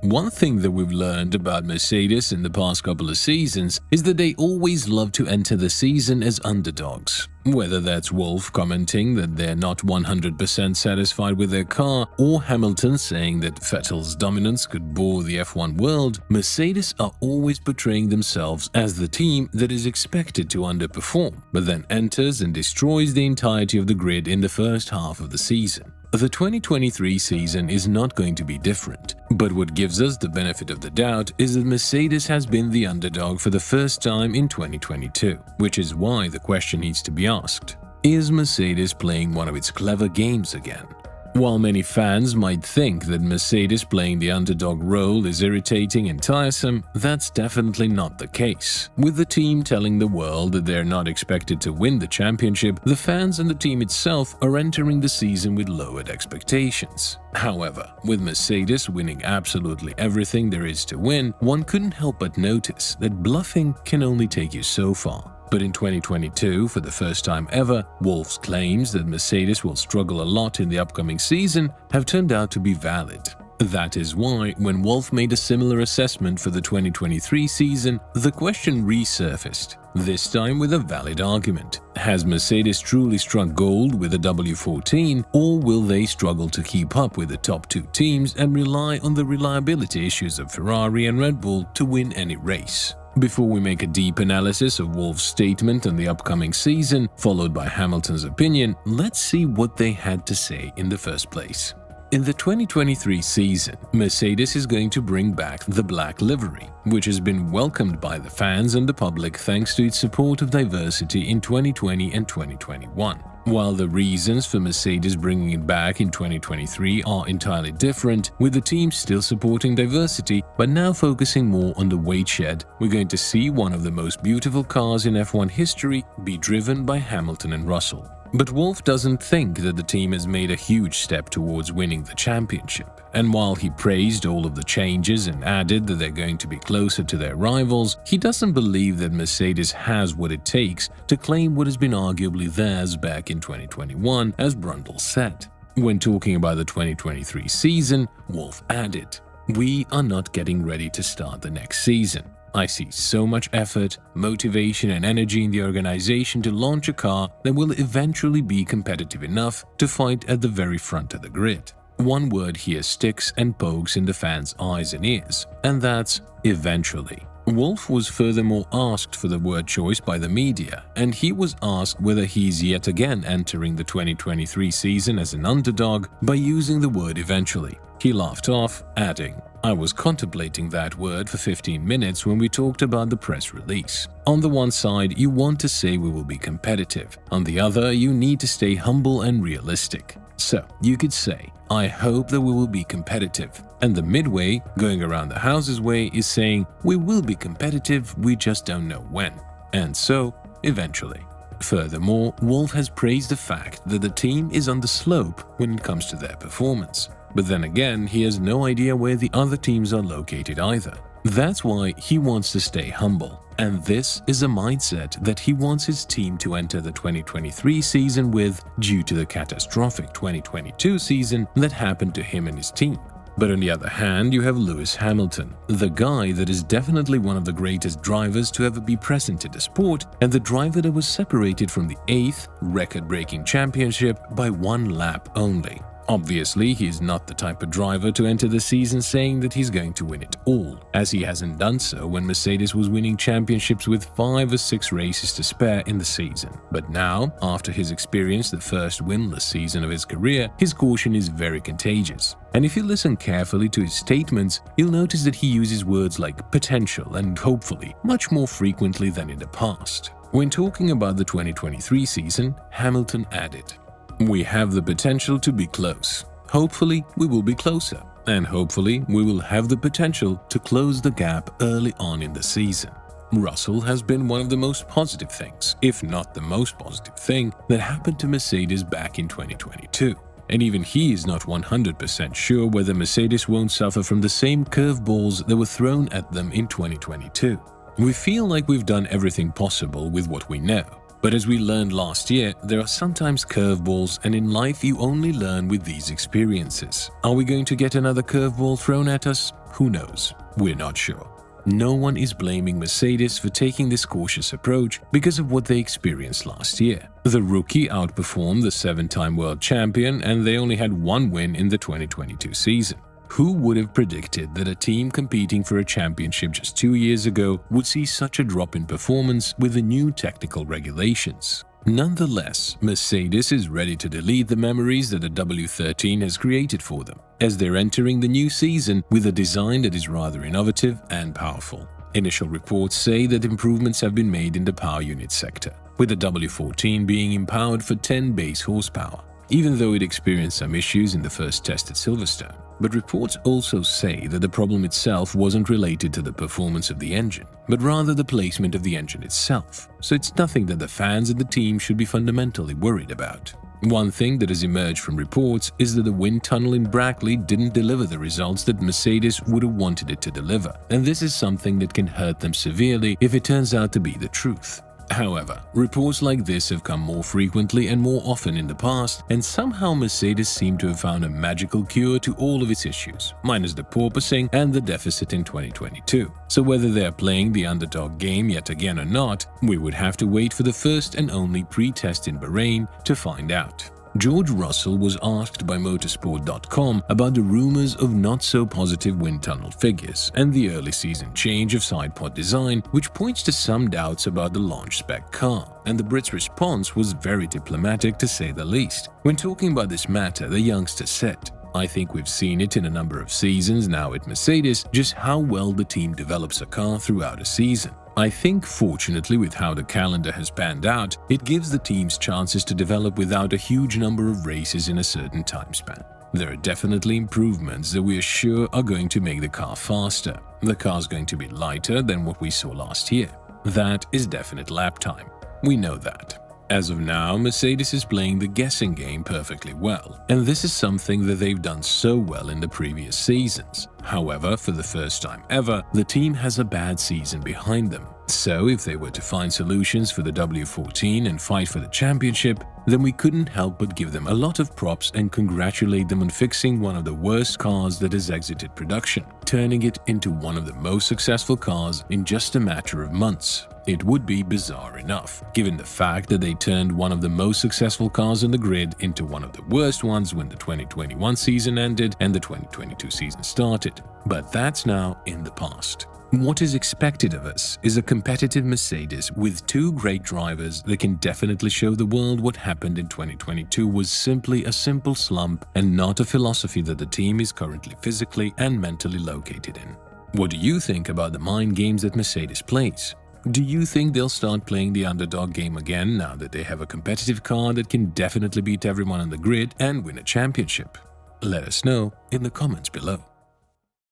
One thing that we've learned about Mercedes in the past couple of seasons is that they always love to enter the season as underdogs. Whether that's Wolff commenting that they're not 100% satisfied with their car, or Hamilton saying that Vettel's dominance could bore the F1 world, Mercedes are always portraying themselves as the team that is expected to underperform, but then enters and destroys the entirety of the grid in the first half of the season. The 2023 season is not going to be different, but what gives us the benefit of the doubt is that Mercedes has been the underdog for the first time in 2022, which is why the question needs to be asked: is Mercedes playing one of its clever games again? While many fans might think that Mercedes playing the underdog role is irritating and tiresome, that's definitely not the case. With the team telling the world that they're not expected to win the championship, the fans and the team itself are entering the season with lowered expectations. However, with Mercedes winning absolutely everything there is to win, one couldn't help but notice that bluffing can only take you so far. But in 2022, for the first time ever, Wolff's claims that Mercedes will struggle a lot in the upcoming season have turned out to be valid. That is why, when Wolff made a similar assessment for the 2023 season, the question resurfaced, this time with a valid argument. Has Mercedes truly struck gold with a W14, or will they struggle to keep up with the top two teams and rely on the reliability issues of Ferrari and Red Bull to win any race? Before we make a deep analysis of Wolff's statement on the upcoming season, followed by Hamilton's opinion, let's see what they had to say in the first place. In the 2023 season, Mercedes is going to bring back the black livery, which has been welcomed by the fans and the public thanks to its support of diversity in 2020 and 2021. While the reasons for Mercedes bringing it back in 2023 are entirely different, with the team still supporting diversity but now focusing more on the weight shed, we're going to see one of the most beautiful cars in F1 history be driven by Hamilton and Russell. But Wolff doesn't think that the team has made a huge step towards winning the championship, and while he praised all of the changes and added that they're going to be closer to their rivals, he doesn't believe that Mercedes has what it takes to claim what has been arguably theirs back in 2021, as Brundle said. When talking about the 2023 season, Wolff added, "We are not getting ready to start the next season. I see so much effort, motivation and energy in the organization to launch a car that will eventually be competitive enough to fight at the very front of the grid." One word here sticks and pokes in the fans' eyes and ears, and that's eventually. Wolff was furthermore asked for the word choice by the media, and he was asked whether he's yet again entering the 2023 season as an underdog by using the word eventually. He laughed off, adding, "I was contemplating that word for 15 minutes when we talked about the press release. On the one side, you want to say we will be competitive. On the other, you need to stay humble and realistic. So, you could say, I hope that we will be competitive. And the midway, going around the houses way, is saying, we will be competitive, we just don't know when. And so, eventually." Furthermore, Wolff has praised the fact that the team is on the slope when it comes to their performance. But then again, he has no idea where the other teams are located either. That's why he wants to stay humble. And this is a mindset that he wants his team to enter the 2023 season with, due to the catastrophic 2022 season that happened to him and his team. But on the other hand, you have Lewis Hamilton, the guy that is definitely one of the greatest drivers to ever be present in the sport, and the driver that was separated from the 8th record-breaking championship by 1 lap only. Obviously, he's not the type of driver to enter the season saying that he's going to win it all, as he hasn't done so when Mercedes was winning championships with 5 or 6 races to spare in the season. But now, after he's experienced the first winless season of his career, his caution is very contagious. And if you listen carefully to his statements, you'll notice that he uses words like potential and hopefully much more frequently than in the past. When talking about the 2023 season, Hamilton added, "We have the potential to be close. Hopefully, we will be closer. And hopefully, we will have the potential to close the gap early on in the season." Russell has been one of the most positive things, if not the most positive thing, that happened to Mercedes back in 2022. And even he is not 100% sure whether Mercedes won't suffer from the same curveballs that were thrown at them in 2022. "We feel like we've done everything possible with what we know. But as we learned last year, there are sometimes curveballs, and in life you only learn with these experiences. Are we going to get another curveball thrown at us? Who knows? We're not sure. No one is blaming Mercedes for taking this cautious approach because of what they experienced last year. The rookie outperformed the 7-time world champion, and they only had one win in the 2022 season. Who would have predicted that a team competing for a championship just 2 years ago would see such a drop in performance with the new technical regulations? Nonetheless, Mercedes is ready to delete the memories that the W13 has created for them, as they're entering the new season with a design that is rather innovative and powerful. Initial reports say that improvements have been made in the power unit sector, with the W14 being empowered for 10 base horsepower, even though it experienced some issues in the first test at Silverstone. But reports also say that the problem itself wasn't related to the performance of the engine, but rather the placement of the engine itself, so it's nothing that the fans and the team should be fundamentally worried about. One thing that has emerged from reports is that the wind tunnel in Brackley didn't deliver the results that Mercedes would have wanted it to deliver, and this is something that can hurt them severely if it turns out to be the truth. However, reports like this have come more frequently and more often in the past, and somehow Mercedes seemed to have found a magical cure to all of its issues, minus the porpoising and the deficit in 2022. So whether they are playing the underdog game yet again or not, we would have to wait for the first and only pre-test in Bahrain to find out. George Russell was asked by motorsport.com about the rumors of not-so-positive wind tunnel figures and the early season change of sidepod design, which points to some doubts about the launch spec car, and the Brit's response was very diplomatic to say the least. When talking about this matter, the youngster said, "I think we've seen it in a number of seasons now at Mercedes, just how well the team develops a car throughout a season. I think, fortunately, with how the calendar has panned out, it gives the teams chances to develop without a huge number of races in a certain time span. There are definitely improvements that we are sure are going to make the car faster. The car's going to be lighter than what we saw last year. That is definite lap time. We know that." As of now, Mercedes is playing the guessing game perfectly well, and this is something that they've done so well in the previous seasons. However, for the first time ever, the team has a bad season behind them. So if they were to find solutions for the W14 and fight for the championship, then we couldn't help but give them a lot of props and congratulate them on fixing one of the worst cars that has exited production, turning it into one of the most successful cars in just a matter of months. It would be bizarre enough, given the fact that they turned one of the most successful cars on the grid into one of the worst ones when the 2021 season ended and the 2022 season started. But that's now in the past. What is expected of us is a competitive Mercedes with two great drivers that can definitely show the world what happened in 2022 was simply a simple slump and not a philosophy that the team is currently physically and mentally located in. What do you think about the mind games that Mercedes plays? Do you think they'll start playing the underdog game again now that they have a competitive car that can definitely beat everyone on the grid and win a championship? Let us know in the comments below.